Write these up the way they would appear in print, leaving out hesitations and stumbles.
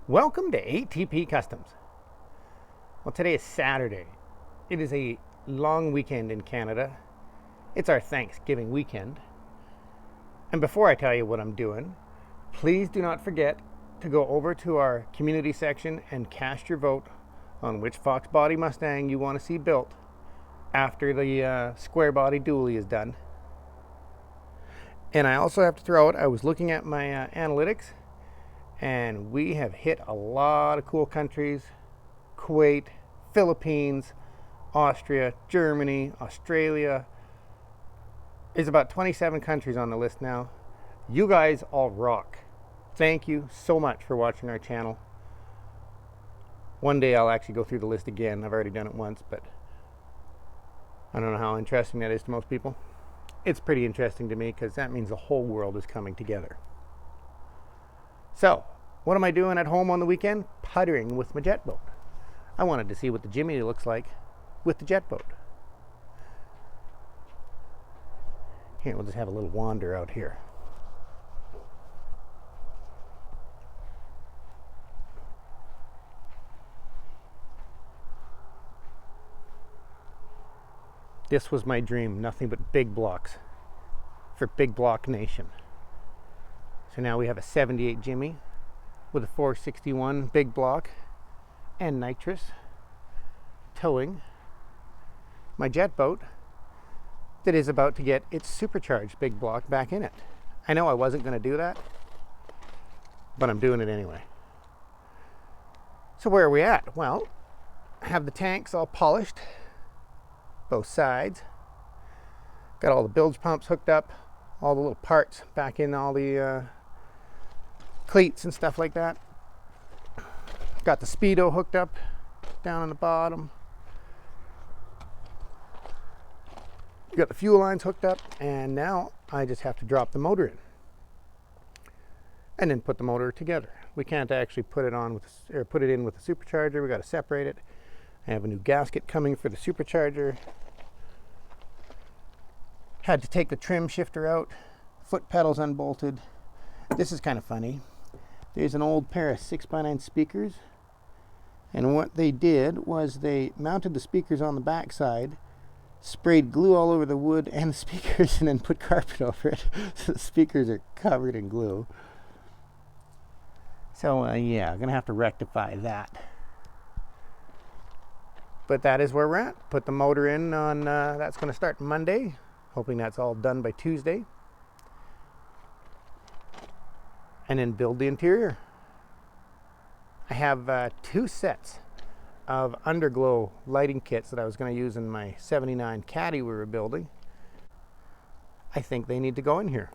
Welcome to ATP Customs. Well, today is Saturday. It is a long weekend in Canada. It's our Thanksgiving weekend. And before I tell you what I'm doing, please do not forget to go over to our community section and cast your vote on which Fox body Mustang you want to see built after the square body dually is done. And I also have to throw out, I was looking at my analytics, and we have hit a lot of cool countries: Kuwait, Philippines, Austria, Germany, Australia. There's about 27 countries on the list now. You guys all rock. Thank you so much for watching our channel. One day I'll actually go through the list again. I've already done it once, but I don't know how interesting that is to most people. It's pretty interesting to me because that means the whole world is coming together. So, what am I doing at home on the weekend? Puttering with my jet boat. I wanted to see what the Jimmy looks like with the jet boat. Here, we'll just have a little wander out here. This was my dream, nothing but big blocks for Big Block Nation. So now we have a 78 Jimmy with a 461 big block and nitrous towing my jet boat that is about to get its supercharged big block back in it. I know I wasn't going to do that, but I'm doing it anyway. So where are we at? Well, I have the tanks all polished, both sides. Got all the bilge pumps hooked up, all the little parts back in, all the cleats and stuff like that. Got the speedo hooked up down on the bottom. Got the fuel lines hooked up, and now I just have to drop the motor in and then put the motor together. We can't actually put it on with, or put it in with the supercharger. We got to separate it. I have a new gasket coming for the supercharger. Had to take the trim shifter out, foot pedals unbolted. This is kind of funny. There's an old pair of 6x9 speakers, and what they did was they mounted the speakers on the back side, sprayed glue all over the wood and the speakers, and then put carpet over it. So the speakers are covered in glue. So yeah, I'm gonna have to rectify that. But that is where we're at. Put the motor in on, that's gonna start Monday. Hoping that's all done by Tuesday. And then build the interior. I have 2 sets of underglow lighting kits that I was going to use in my 79 Caddy we were building. I think they need to go in here.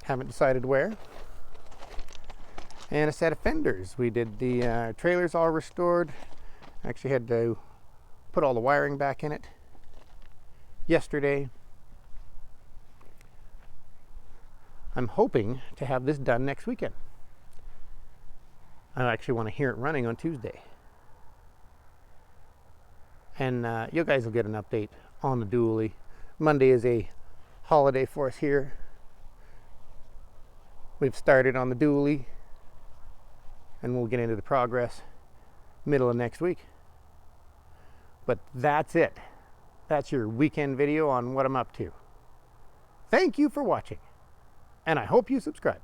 Haven't decided where. And a set of fenders. We did the trailers all restored. Actually had to put all the wiring back in it yesterday. I'm hoping to have this done next weekend. I actually want to hear it running on Tuesday. And you guys will get an update on the dually. Monday is a holiday for us here. We've started on the dually, and we'll get into the progress middle of next week. But that's it. That's your weekend video on what I'm up to. Thank you for watching, and I hope you subscribe.